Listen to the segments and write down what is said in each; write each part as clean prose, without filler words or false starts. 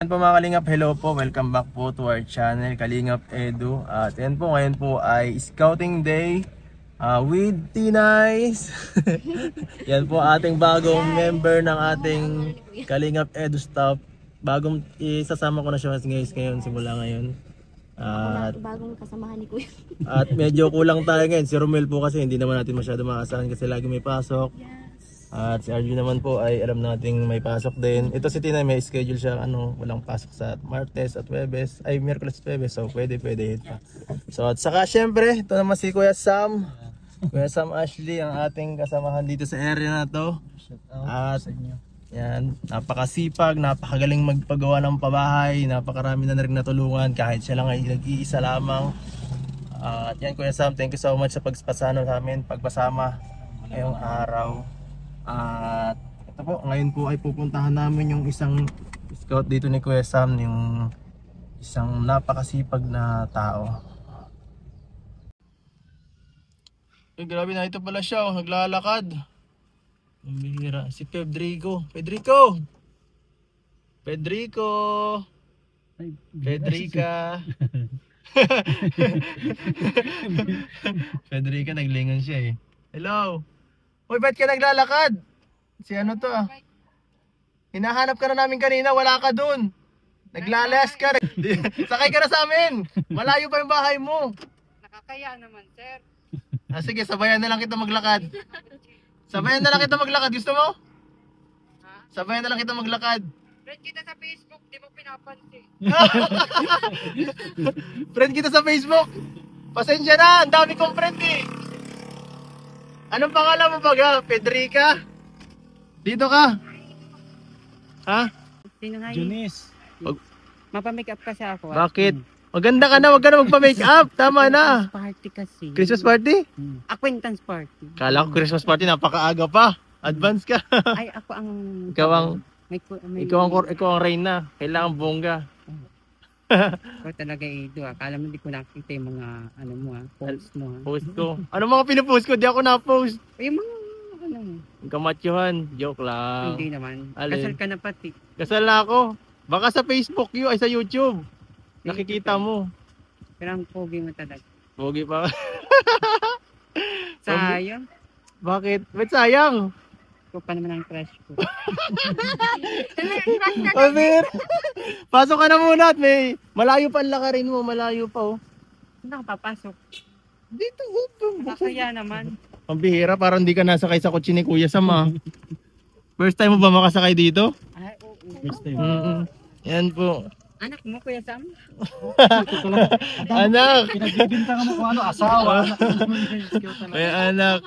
Yan po mga Kalingap, hello po, welcome back po to our channel Kalingap Edu. At yan po, ngayon po ay Scouting Day with T-Nice. Yan po ating bagong member ng ating Kalingap Edu staff. Bagong isasama ko na siya guys ngayon, simula ngayon. At bagong kasamahan ni Kuya. At medyo kulang tayo ngayon, si Romel po kasi hindi naman natin masyado makasaan kasi lagi may pasok. At si Arjun naman po ay alam nating may pasok din. Ito si Tina may schedule siya walang pasok sa Martes at Huwebes, ay Miyerkules at Huwebes, so pwede pa. So at saka syempre, ito naman si Kuya Sam. Kuya Sam Ashley ang ating kasamahan dito sa area na to. At yan, napakasipag, napakagaling magpagawa ng pabahay, napakarami na rin natulungan kahit siya lang ay nag-iisa lamang. At yan Kuya Sam, thank you so much sa pagpasama namin, pagpasama ngayong araw. At ito po, ngayon po ay pupuntahan namin yung isang scout dito ni Kuya Sam, yung isang napakasipag na tao. Eh, grabe na ito pala siya, naglalakad. Bihira, si Pedrico. Pedrica. Pedrica, naglingan siya eh. Hello. Uy, ba't ka naglalakad? Si ano to ah? Hinahanap ka na namin kanina, wala ka dun. Naglalayas ka rin. Sakay ka na sa amin. Malayo pa yung bahay mo. Nakakaya naman, sir. Ah, sige, sabayan na lang kita maglakad. Gusto mo? Ha? Sabayan na lang kita maglakad. Friend kita sa Facebook, di mo pinapansin. Friend kita sa Facebook. Pasensya na, ang dami kong friend eh. Anong pangalan mo baga? Pedrica? Dito ka? Ha? Sino nga Junis. Mapamake up kasi ako. Bakit? Maganda ka na, wag ka na magpa-make up. Tama na. Party kasi. Christmas party? Acquaintance party. Kala ko Christmas party, napakaaga pa. Advance ka. Ay, ako ang... Ikaw ang reyna. Kailangan bongga. Ako talaga Edu. Akala mo di ko nakita yung mga ano mo post mo. Post ko. Ano mga pinupost ko? Di ako na-post. Yung mga ano mo. Kamatyuhan. Joke lang. Hindi naman. Alin? Kasal ka na pati. Kasal na ako. Baka sa Facebook yun ay sa YouTube. Nakikita mo. Pero ang pogi mo talaga. Pogi pa. Sayang. Bakit? Ba't sayang? Ikaw pa naman ang crush ko. Amir! Pasok ka na muna at may malayo pa ang lakarin mo. Malayo pa oh. Saan ka papasok? Dito. Nakakaya naman. Ang bihira, parang hindi ka nasakay sa kotse ni Kuya Sam ah. First time mo ba makasakay dito? Ay, oo. First time. Yan po. Anak mo, Kuya Sam? Anak! Pinagbibintangan mo kung ano, asawa. May anak.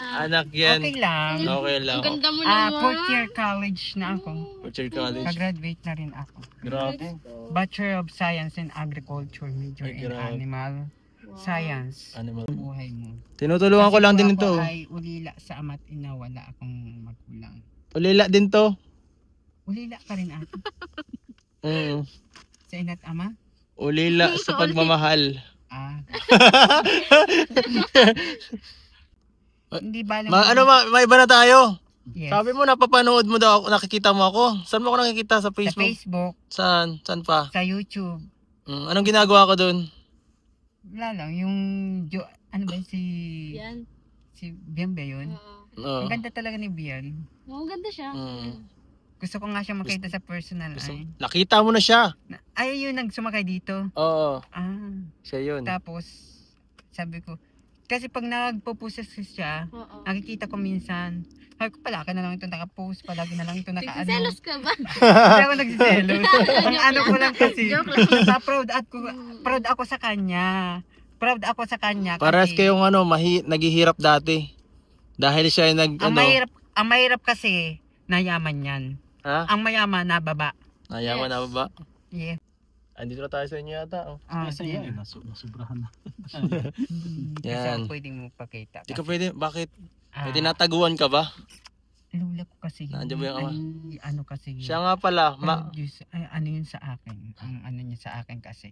Anak yan. Okay lang. Okay lang. Ang ganda mo naman. Fourth year college na ako. Butcher College. Nag-graduate na rin ako. Grabe. Bachelor of Science in Agriculture, major Ay, in grabe. Animal Science. Animal. Buhay mo. Tinutulungan ko lang din ito. Kasi ako ay ulila sa ama't ina, wala akong magulang. Ulila din to. Ulila ka rin ako. Sa ina't ama? Ulila sa pagmamahal. Ah. Hindi ba May iba na tayo. Yes. Sabi mo napapanood mo daw ako, nakikita mo ako. Saan mo ako nakikita sa Sa Facebook? Facebook, Saan? Saan pa? sa YouTube. Anong ginagawa ko doon? Wala lang, yung ano ba si Yan. si Bian ba yun? Oo. Ang ganda talaga ni Bian. Oo, ganda siya. Gusto ko nga siya makita sa personal. Nakita mo na siya. Ay, yun nagsumakay dito. Oo. Ah. Siya yun. Tapos, sabi ko, kasi pag nagpo-post siya, Oo. nakikita ko minsan, sabi ko, palagi na lang ito naka-post, palagi na lang ito naka-ano. Nagsiselos ka ba? Hindi ako nagsiselos. Ang ano ko lang kasi, Joke lang. proud ako sa kanya. Proud ako sa kanya. Paras Kasi, kayong naghihirap dati. Dahil siya ay ang mahirap kasi, nayaman yan. Ha? Ang mayaman, nababa. Nayaman na ba? Yeah. Andito na tayo sa inyo yata. Oh. Isa yan. Nasubrahan na. Kasi Yan. ang pwedeng mo pakita. Di ka pwede, bakit? Ah, May tinataguan ka ba? lula ko kasi. Nandiyan ba yung ama? Ay, ano kasi. Siya nga pala, Ay, ano yun sa akin? Ang ano niya sa akin kasi,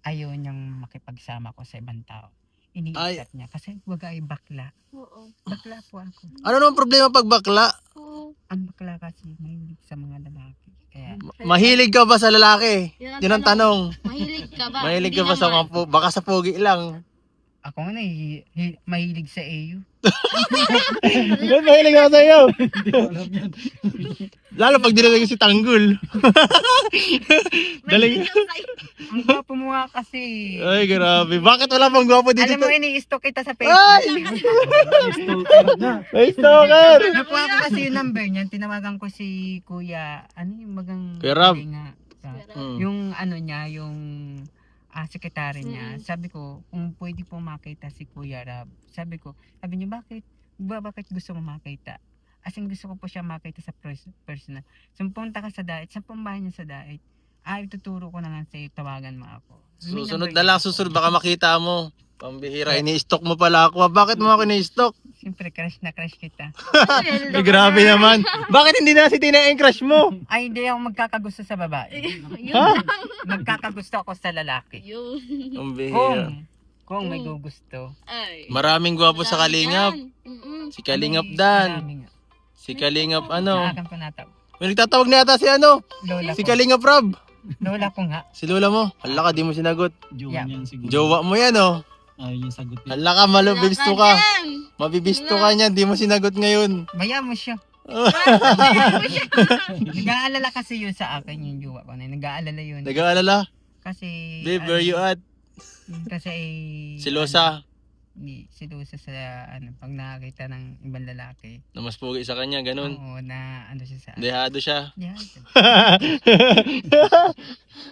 ayaw niyang makipagsama ko sa ibang tao. Iniisip niya. Kasi wag ay bakla. Oo. Bakla po ako. ano naman problema pag bakla? Oo. ang bakla kasi mahilig sa mga lalaki. Kaya, Mahilig ka ba sa lalaki? Yun ang tanong. Mahilig ka ba? Mahilig ka Hindi ba sa naman. mga baka sa pogi lang? ako nga mahilig sa AU. Ba't mahilig ako sa'yo? Lalo pag dinalaga si Tanggol. Daling... Ang gwapo mo nga kasi. Ay, grabe. Bakit wala pang gwapo dito? Alam mo, ini-stalk kita sa Ay! Facebook. May stalker! Nakuha ko kasi yung number niyan. Tinawagan ko si Kuya, ano yung magang... Kuya Rab. Nga, Mm. yung ano niya, yung sekretary niya. Sabi ko, kung pwede po makita si Kuya Rab. Sabi niya, bakit gusto mo makita? As in, gusto ko po siya makita sa personal. So, punta ka sa Dait. Sa pambahan niya sa Dait. Ituturo ko na nga sa'yo, tawagan mo ako. May Susunod number na lang, niya. susunod baka makita mo. Pambihira, ini-stalk mo pala ako. Bakit mo ako ini-stalk? Siyempre, crush na crush kita. Ay, grabe naman. Bakit hindi na si Tina yung crush mo? Ay, hindi ako magkakagusto sa babae. Ha? Magkakagusto ako sa lalaki. Yun. Pambihira. Kung may gugusto. Ay. Maraming gwapo sa Kalingap. Si Kalingap Dan. Marami nga. Si Kalingap Sa ano. akin po natawag. May nagtatawag na yata si ano. Lola Si ko. Kalingap Rob. Lola ko nga. Si Lola mo. Hala ka, di mo sinagot. Yeah. Jowa niyan siguro. Jowa mo yan oh. Ayun yung sagot niya. Hala ka, mabibisto ka. Mabibisto ka niyan, di mo sinagot ngayon. Baya mo siya. Nag-aalala kasi yun sa akin yung jowa ko. Nag-aalala yun. Nag-aalala. Kasi... Babe, where you at? Kasi... Silosa. Hindi, silosa sa pag nakakita ng ibang lalaki. Na mas pugi sa kanya, ganun. Oo, na ano siya sa akin. Dehado siya. Yeah.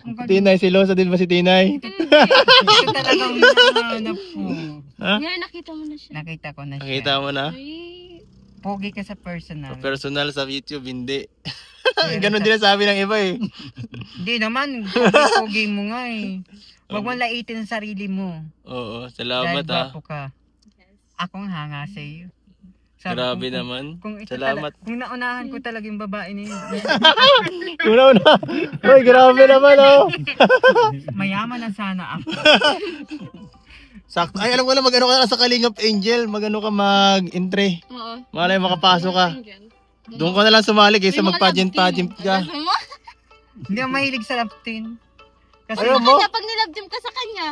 Ang galing. Tinay, silosa din ba si Tinay? Ito talagang hinahanap ko. Ha? Ngayon nakita mo na siya. Nakita ko na siya. Nakita mo na? Ay. Pogi ka sa personal. Sa personal sa YouTube, hindi. Ganun din ang sabi ng iba eh. Hindi naman, pogi mo nga eh. Huwag mo laitin ang sarili mo. Oo, Dahil salamat ha. gwapo ka. Akong hanga sa iyo. Sabi Grabe ko, naman. Kung ito Salamat. kung naunahan ko talaga yung babae na yun, Una. Uy, grabe naman oh. mayaman na sana ako. Sakto. Ay, alam ko na mag-ano ka sa Kalingap Angel. Mag-ano ka mag-entry. Oo. Malay makapasok ka. Doon ka na lang sumali kaysa mag-pageant-pageant ka. Gusto mo? Hindi ako mahilig sa laptin. Kasi Ayaw mo? Kaya pag nilabdim ka sa kanya.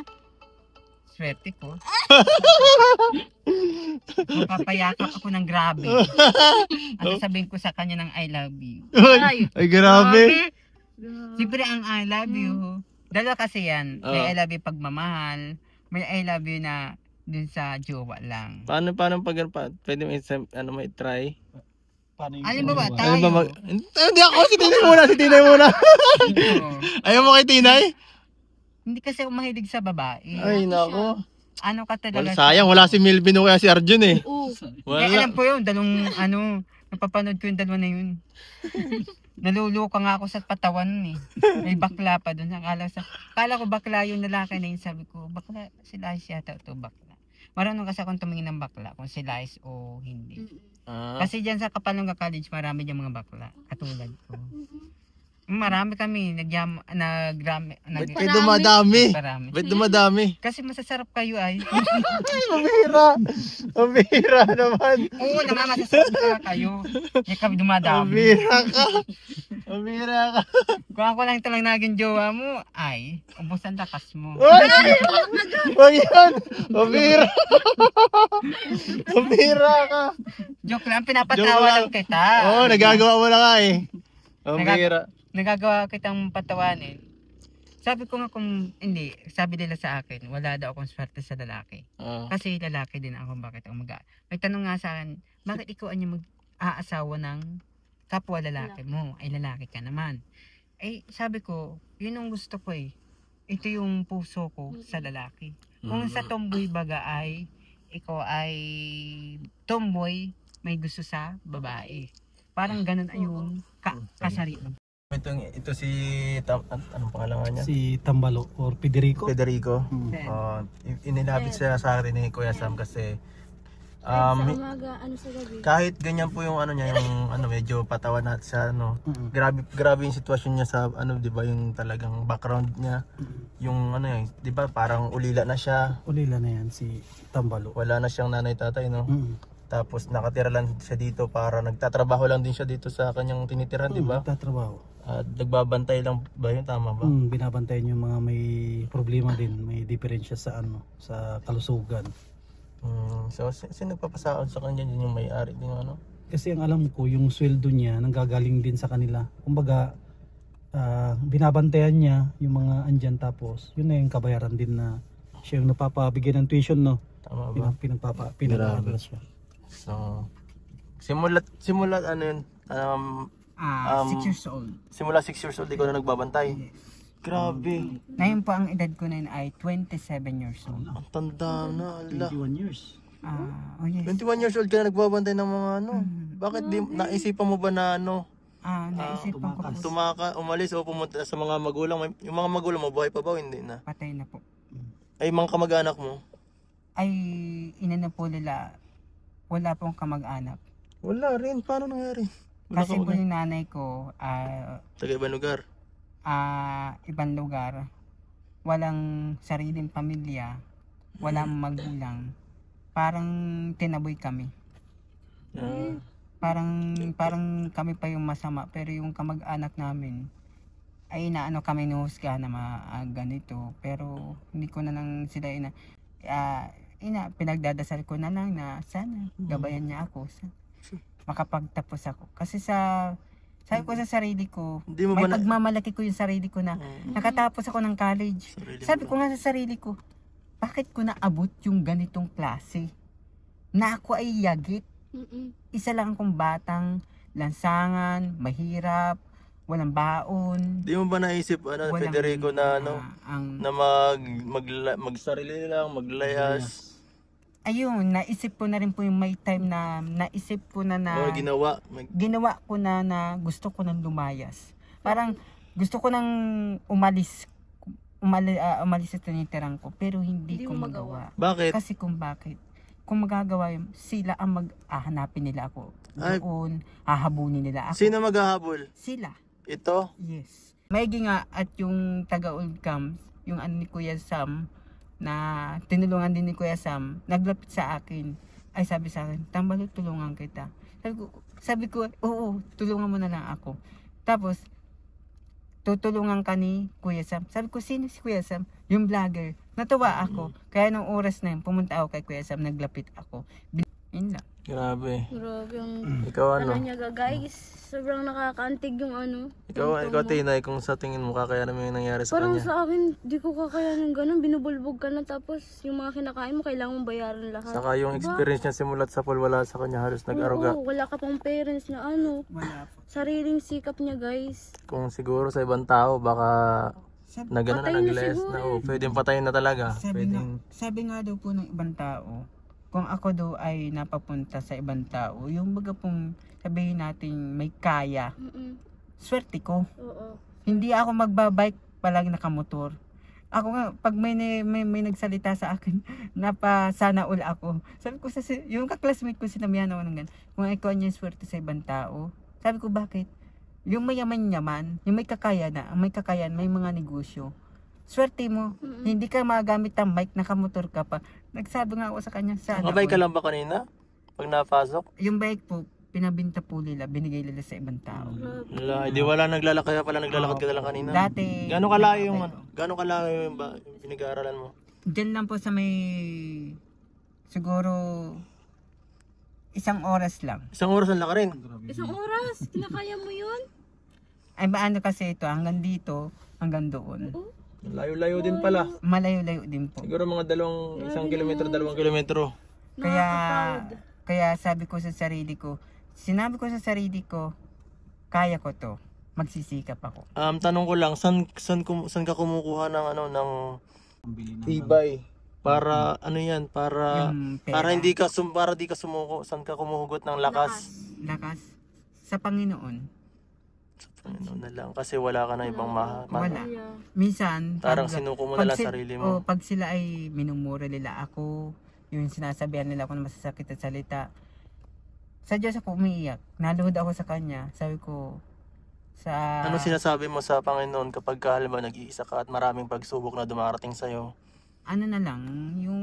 swerte ko. Mapapayakap ako ng grabe. At sasabihin ko sa kanya ng I love you. Ay, grabe. Siyempre ang I love you. Dalawa kasi yan. May Oo. I love you pagmamahal. May I love you na dun sa jowa lang. Paano pag pwede mo may try? Paano yung Alin ba ba? jowa? Tayo. Ano ba hindi ako, si Tinay muna. Oo. Ayaw mo kay Tinay? Hindi kasi ako mahilig sa babae. Ay, nako. Ano ka talaga? Sayang, wala si Melvin o kaya si Arjun eh. Oo. Eh, Wala. alam ko yun, napapanood ko yung dalawa na yun. Naluluka nga ako sa patawan eh. May bakla pa doon. Akala ko bakla yung lalaki na yun. Sabi ko, bakla, si Lice yata ito bakla. Marunong kasi akong tumingin ng bakla kung si Lice o hindi. Ah, Kasi dyan sa Kapalonga College, marami dyan mga bakla. Katulad ko. Marami kami, ba't kayo dumadami? marami. Ba't dumadami? Kasi masasarap kayo ay. Ay, mabihira naman. Oo naman, masasarap kayo. Hindi kami dumadami. Mabihira ka. Kung ako lang ito lang naging jowa mo, ay, ubos ang lakas mo. Ay! Wag yan! Mabihira ka. Joke lang, Joke pinapatawa lang. lang kita. Oo, nagagawa mo na nga eh. Mabihira. Nagagawa kitang patawanin. Sabi ko nga kung hindi, sabi nila sa akin, wala daw akong swerte sa lalaki. Ah, Kasi lalaki din ako, bakit ako May tanong nga sa akin, bakit ikaw ang mag-aasawa ng kapwa lalaki mo? Ay lalaki ka naman. Eh, sabi ko, yun ang gusto ko eh. Ito yung puso ko sa lalaki. Kung sa tomboy baga ay, ikaw ay tomboy, may gusto sa babae. Parang ganun ay yung kasarian. ito si anong pangalan niya? Si Tambalo or Federico. Federico. Inilapit siya sa akin ni Kuya Sam kasi Sa umaga, sa gabi. kahit ganyan po yung ano niya, yung medyo patawan natin sa grabe yung sitwasyon niya sa di ba yung talagang background niya. Yung di ba parang ulila na siya. Ulila na yan si Tambalo. Wala na siyang nanay tatay, no? Tapos nakatira lang siya dito para nagtatrabaho lang din siya dito sa kanyang tinitirahan, di ba? Tatrabaho. At nagbabantay lang ba yun, tama ba? Binabantayan yung mga may problema din, may diferensya sa sa kalusugan. So sino nagpapasaon sa kanya, din yung may-ari din yung ano? Kasi ang alam ko, yung sweldo niya nanggagaling din sa kanila. Kumbaga, binabantayan niya yung mga andyan, tapos yun na yung kabayaran din na siya yung napapabigyan ng tuition, no? Tama ba? Pinag-aaral siya. So simulat ano yun? 6 years old. Simula 6 years old ikaw na nagbabantay. Grabe. Ngayon po ang edad ko na yun ay 27 years old. Ang tanda na, ala. 21 years. Oh yes. 21 years old ka na nagbabantay ng mga ano. Bakit di naisipan mo ba na ano? Naisipan ko po. Umalis o pumunta sa mga magulang? Yung mga magulang mo buhay pa ba o hindi na? Patay na po. Ay mga kamag-anak mo? Ay inano po nila, wala pong kamag-anak. Wala rin. Paano nangyari? Wala Kasi po kamag-anak. yung nanay ko, Taga ibang lugar. ibang lugar, walang sariling pamilya, walang magulang. Parang tinaboy kami. Parang kami pa yung masama, pero yung kamag-anak namin ay inaano kami nuhusga na ganito, pero hindi ko na lang sila pinagdadasal ko na lang na sana gabayan niya ako sa makapagtapos ako. Kasi sabi ko sa sarili ko, Hindi mo may ba na- pagmamalaki ko yung sarili ko na nakatapos ako ng college. Sarili Sabi mo. ko nga sa sarili ko, bakit ko naabot yung ganitong klase? Na ako ay yagit. Isa lang akong batang lansangan, mahirap, walang baon. Di mo ba naisip Federico na na magsarili lang, maglayas? Ayun, naisip ko na rin po yung may time na naisip ko na O ginawa? ginawa ko na gusto ko nang lumayas. Parang gusto ko nang umalis sa tinitirang ko, pero hindi ko mo magawa. Bakit? Kasi kung magagawa yun, sila ang hanapin nila ako. Ay. Doon, hahabunin nila ako. Sino maghahabol? Sila. Ito? Yes. Maigi nga at yung taga Old Camps, yung ni Kuya Sam, na tinulungan din ni Kuya Sam, naglapit sa akin. Ay sabi sa akin, Tambalot, tulungan kita. Sabi ko, oo, tulungan mo na lang ako. Tapos, tutulungan ka ni Kuya Sam. Sabi ko, sino si Kuya Sam? Yung vlogger. Natawa ako. Kaya nung oras na yun, pumunta ako kay Kuya Sam, naglapit ako. Yun lang. Grabe. Grabe ang Ikaw ano niya guys. Sobrang nakakaantig yung ano. Ikaw Tinay, kung sa tingin mo kakayanan mo yung nangyari sa Parang kanya? sa akin, di ko kakayanin ganun. Binubulbog ka na tapos yung mga kinakain mo, kailangan mong bayaran lahat. Saka yung experience niya simulat sa pool, wala sa kanya, halos nag-aruga. Oo, wala ka pang parents na ano. Wala po. Sariling sikap niya guys. Kung siguro sa ibang tao, baka nagano na, Patay na nag-less siguro. na. Pwedeng patayin na talaga. Sabi nga daw po ng ibang tao, kung ako daw ay napapunta sa ibang tao, yung baga pong sabihin natin may kaya, swerte ko. Oo. Hindi ako magbabike palagi nakamotor. Ako nga, pag may nagsalita sa akin, napasana all ako. Sabi ko, yung kaklasmate ko, sinamihan ako ng ganun. Kung ikaw niya swerte sa ibang tao, sabi ko, bakit? Yung mayaman-yaman, yung may kakayahan, may mga negosyo. Swerte mo, hindi ka magamit ang bike, nakamotor ka pa. Nagsabi nga ako sa kanya, sana Nakabay ka all. lang ba kanina? Pag napasok? Yung bike po, pinabinta po nila, binigay nila sa ibang tao. Wala, hindi wala naglalakad, kaya pala naglalakad ka na lang kanina. Dati, Gano'ng kalayo yung yung pinag-aaralan mo? Diyan lang po sa may, siguro, 1 oras lang. Isang oras ang laka rin. Isang oras, kinakaya mo yun? Ay paano kasi ito, hanggang dito, hanggang doon. Layo-layo din pala. Malayo-layo din po. Siguro mga 1 kilometro, 2 kilometro. Kaya sabi ko sa sarili ko, kaya ko to. Magsisikap ako. Tanong ko lang, saan ka kumukuha ng ng Pambili ng tibay? Para ano yan, para Yung pera. para di ka sumuko, saan ka kumuhugot ng lakas? Lakas. Sa Panginoon. Ano na lang kasi wala ka na ibang Wala. Yeah. Minsan, Parang sinuko mo na lang sarili mo. pag sila ay minumura nila ako, yung sinasabihan nila ako ng masasakit na salita, sa Diyos ako umiiyak. Naluhod ako sa Kanya. Sabi ko, Ano sinasabi mo sa Panginoon kapag halimbawa nag-iisa ka at maraming pagsubok na dumarating sa'yo? ano na lang, yung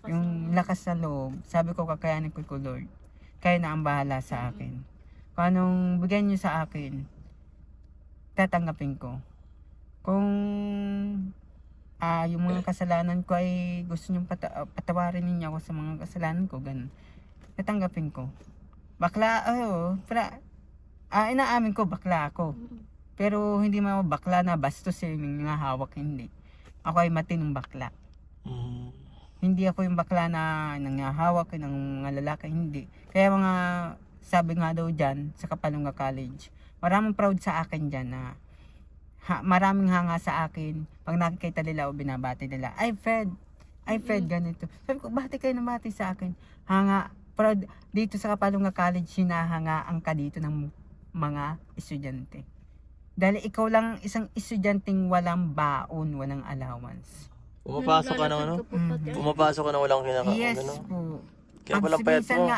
Yung lakas na loob. Sabi ko, kakayanin ko Lord. Kaya na ang bahala sa akin. Kung anong bigyan niyo sa akin, tatanggapin ko. Kung yung mga kasalanan ko ay gusto niyong patawarin ninyo ako sa mga kasalanan ko, ganun. Tatanggapin ko. Bakla, inaamin ko, bakla ako. Pero hindi mo ako bakla na bastos yung mga hawak, hindi. Ako ay matinong bakla. Hindi ako yung bakla na nangahawak ng mga lalaki, hindi. Kaya mga, sabi nga daw dyan, sa Kapalonga College, maraming proud sa akin dyan na maraming hanga sa akin. Pag nakikita nila o binabati nila, ay Fred, ganito. Sabi ko, bati kayo na bati sa akin. Hanga, proud, dito sa Kapalonga College, hinahangaan ka dito ng mga estudyante. Dahil ikaw lang isang estudyanteng walang baon, walang allowance. Pumapasok ka na ano? Pumapasok ka na walang kinakaon. Yes Ano? po. Kaya palang payat mo.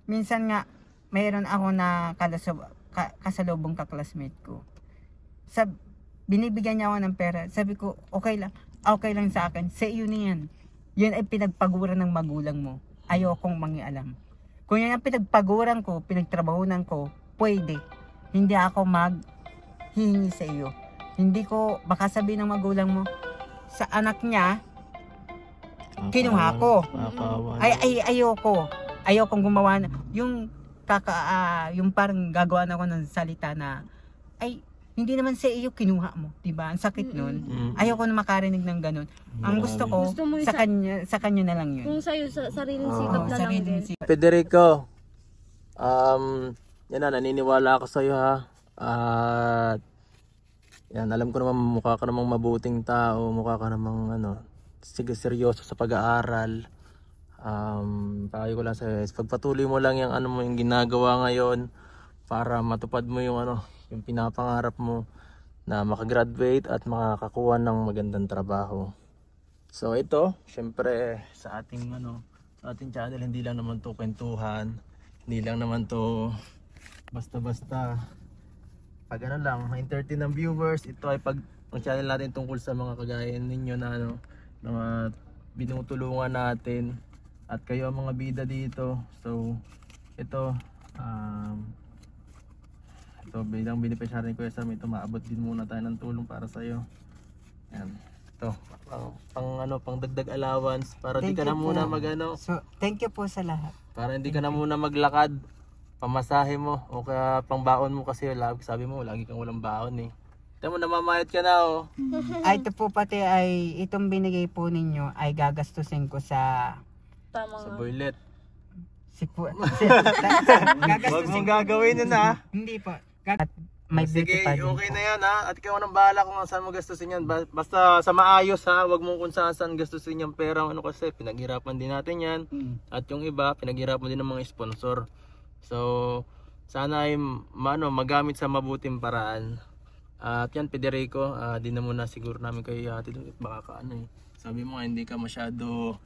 Minsan nga, mayroon ako na kasalubong ka-classmate ko. Binibigyan niya ako ng pera. Sabi ko, okay lang sa akin. Sa iyo na yan. Yun ay pinagpaguran ng magulang mo. Ayokong mangialam. Kung yan ang pinagpaguran ko, pinagtrabahunan ko, pwede. Hindi ako maghihingi sa iyo. Hindi ko, baka sabihin ng magulang mo, sa anak niya, kinuha ko. Ayokong gumawa na, yung parang gagawa na ako ng salita na, hindi naman sa iyo kinuha mo, 'di ba? Ang sakit nun. Ayoko na makarinig ng ganun. Ang gusto ko sa kanya na lang 'yun. Kung sa'yo, sariling sikap na lang din. Federico, yan na, naniniwala ako sa'yo ha. At yan, alam ko naman mukha ka namang mabuting tao, mukha ka namang seryoso sa pag-aaral. Payo ko lang sa'yo, pagpatuloy mo lang yung yung ginagawa ngayon para matupad mo yung yung pinapangarap mo na makagraduate at makakakuha ng magandang trabaho. So ito, syempre sa ating sa ating channel, hindi lang naman to kwentuhan, hindi lang naman to basta-basta pag lang ma-entertain ng viewers. Ito ay ang channel natin tungkol sa mga kagaya ninyo na mga binutulungan natin at kayo ang mga bida dito. So ito bilang beneficiary ni Kuya Sam, ito maabot din muna tayo ng tulong para sa iyo. Yan. Ito pang dagdag allowance para di ka na muna So, thank you po sa lahat. Para hindi ka na muna maglakad, pamasahe mo o kaya pangbaon mo kasi sabi mo lagi kang walang baon eh. Ito mo, namamayat ka na Ito po pati ay itong binigay po ninyo ay gagastusin ko sa Tama sa nga. boylet. Gagastusin. Huwag mong gagawin yun ha. Hindi po. At may Sige, beauty pa din okay po. na yan ha. At ikaw nang bahala kung saan mo gastusin yan. Basta sa maayos ha. Huwag mong kung saan gastusin yung pera. Kasi pinaghirapan din natin yan. At yung iba, pinaghirapan din ng mga sponsor. So, sana ay magamit sa mabuting paraan. At yan, Federico, di na muna siguro namin kayo hatid. Baka sabi mo nga, hindi ka masyado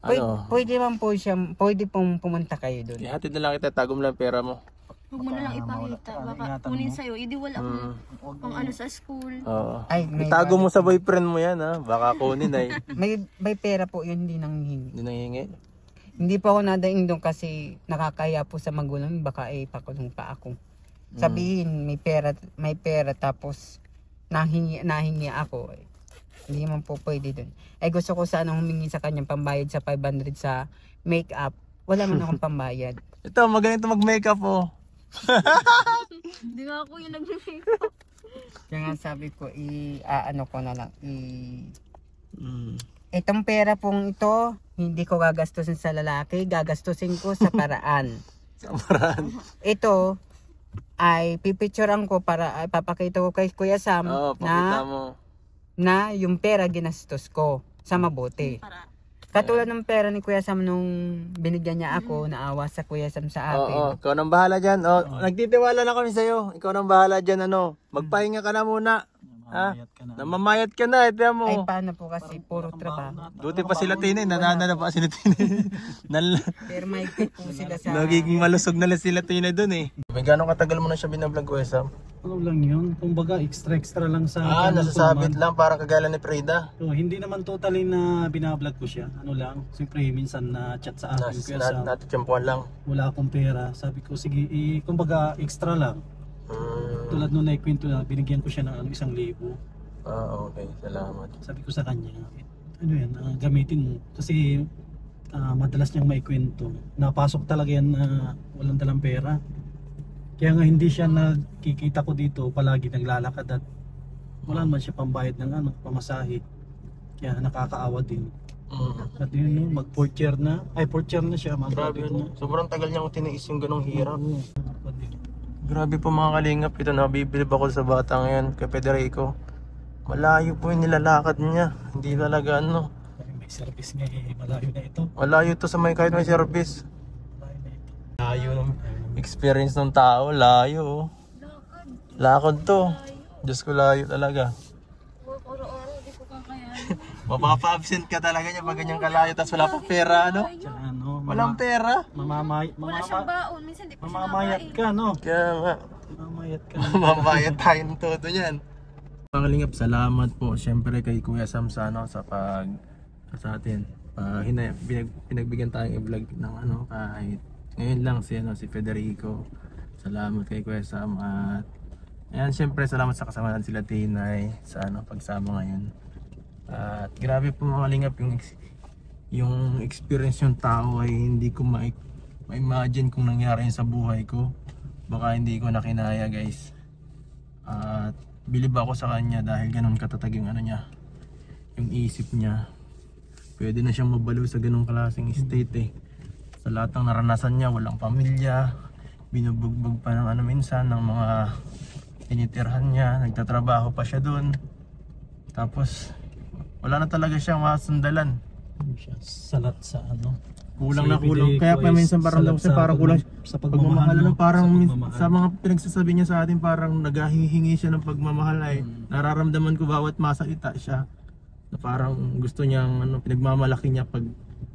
Pwede man po siya, pwede pong pumunta kayo doon. ihatid na lang kita, tagom lang pera mo. Huwag mo na lang ipakita. Baka kunin sa'yo. Hindi wala akong pang sa school. Oo. Ay, Itago mo sa boyfriend mo yan ha. Baka kunin ay. may pera po yun, hindi nanghihingi. Hindi nangingi. Hindi pa ako nadaing doon kasi nakakaya po sa magulang, baka pakulong pa ako. Sabihin, may pera tapos nahingi ako. Hindi man po pwede doon. Gusto ko sana humingi sa kanyang pambayad sa 500 sa makeup. Wala man akong pambayad. Ito, magaling ito mag-makeup Hindi nga ako yung nag-makeup. Kaya nga sabi ko, ko na lang, itong pera pong ito, hindi ko gagastusin sa lalaki, gagastusin ko sa paraan. Sa paraan? Ito, ay pipicturean ko para papakita ko kay Kuya Sam pakita mo. Na yung pera ginastos ko sa mabuti. Katulad ng pera ni Kuya Sam nung binigyan niya ako, naawa sa Kuya Sam sa akin. Ikaw nang bahala dyan. Nagtitiwala na kami sa'yo. Ikaw nang bahala dyan. Magpahinga ka na muna. Mamayat ka na. Namamayat ka na, ito mo. Ay, paano po kasi puro trabaho. Duty pa sila Tinay, nanana pa sila Tinay. Pero may po sila sa... Nagiging malusog na lang sila Tinay dun eh. May gano'ng katagal mo na siya binablog ko, Sam? Ano lang yun? Kumbaga extra lang sa Nasasabit lang, parang kagala ni Freda. So, hindi naman totally na binablog ko siya. Ano lang, siyempre minsan na chat sa akin. Kaya sa Natitsyampuan lang. wala akong pera. Sabi ko, sige, kumbaga extra lang. Tulad nung naikwento na, binigyan ko siya ng 1,000. Okay, salamat. Sabi ko sa kanya, ano yan, gamitin mo. Kasi madalas niyang maikwento. Napasok talaga yan na walang dalang pera. Kaya nga hindi siya nakikita ko dito, palagi naglalakad at wala naman siya pambayad ng pamasahe. Kaya nakakaawa din. At yun, mag-4th year na. Ay, 4th year na siya, Grabe, no? Sobrang tagal niya kung tiniis yung ganong hirap. Oo. Grabe po mga kalingap, ito nabibilib ako sa bata ngayon, kay Federico. Malayo po yung nilalakad niya, hindi talaga May service nga malayo na ito. malayo to sa may kahit may service. Malayo na ito. Layo ng experience ng tao, layo. Lakad to. Diyos ko, layo talaga. Araw-araw, di ko kakayanin. Mapapa-absent ka talaga niya pag ganyang kalayo, tapos wala pang pera, ano? Tsaka Walang pera. Wala siyang baon, minsan di pa siya mamamayat nakain. ka, no? Kaya nga, Mamamayat ka. mamayat tayo ng todo niyan. Mga kalingap, salamat po siyempre kay Kuya Sam sa sa atin. Pinagbigyan tayong i-vlog ng kahit ngayon lang si Federico. Salamat kay Kuya Sam at ayan, siyempre salamat sa kasama natin sila Tinay sa pagsama ngayon. At grabe po mga kalingap, yung experience yung tao ay hindi ko ma-imagine kung nangyari yun sa buhay ko. Baka hindi ko na kinaya, guys. At bilib ako sa kanya dahil ganun katatag yung niya, yung isip niya. Pwede na siyang mabalo sa ganung klaseng state eh. Sa lahat ng naranasan niya, walang pamilya, binubugbog pa ng minsan ng mga tinitirhan niya, nagtatrabaho pa siya doon. Tapos wala na talaga siyang masundalan. Salat sa Kulang na kulang. Kaya pa minsan parang kulang sa pagmamahal. Parang pagmamahal. sa mga pinagsasabi niya sa atin, parang naghihingi siya ng pagmamahal ay nararamdaman ko bawat masalita siya na parang gusto niyang pinagmamalaki niya pag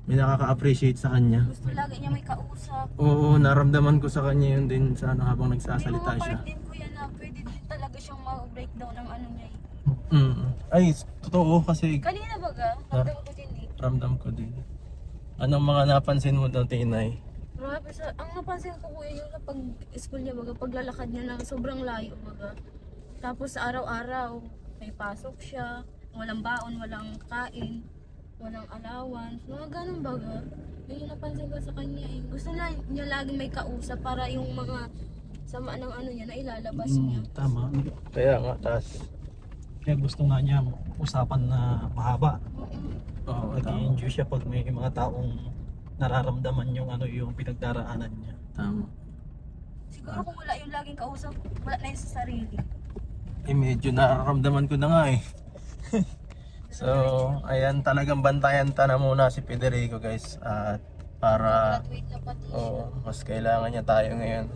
may nakaka-appreciate sa kanya. Gusto lagi niya may kausap. Oo, naramdaman ko sa kanya yun din sa habang May nagsasalita mga siya. part din ko yan na pwede din talaga siyang ma-breakdown ng niya eh. Ay, totoo kasi Kanina baga, ramdam ko din eh. ramdam ko din. Anong mga napansin mo daw, Tinay? Grabe ang napansin ko kuya yung pag school niya baga, paglalakad niya na sobrang layo baga. Tapos araw-araw may pasok siya, walang baon, walang kain, walang allowance, mga ganun baga. Yun yung napansin ko sa kanya eh. Gusto na niya lagi may kausap para yung mga sama ng niya na ilalabas niya. Tama. Kaya nga, tas Kaya gusto nga niya usapan na mahaba. oo, Nag-i-enjoy siya pag may mga taong nararamdaman yung yung pinagdaraanan niya. tama. Siguro kung wala yung laging kausap, wala na yun sa sarili. Medyo nararamdaman ko na nga eh. So, ayan, talagang bantayan ta na muna si Federico, guys. At para Graduate na pati siya. mas kailangan niya tayo ngayon.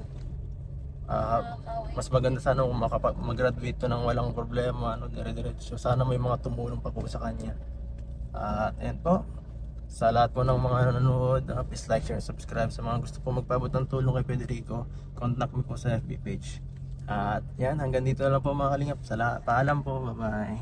Mas maganda sana kung mag-graduate to ng walang problema, dire-diretso. Sana may mga tumulong pa po sa kanya. At ayan po, sa lahat po ng mga nanonood, please like, share, subscribe. Sa mga gusto po magpaabot ng tulong kay Federico, contact me po sa FB page. At yan, hanggang dito na lang po mga kalingap. Paalam po, bye bye.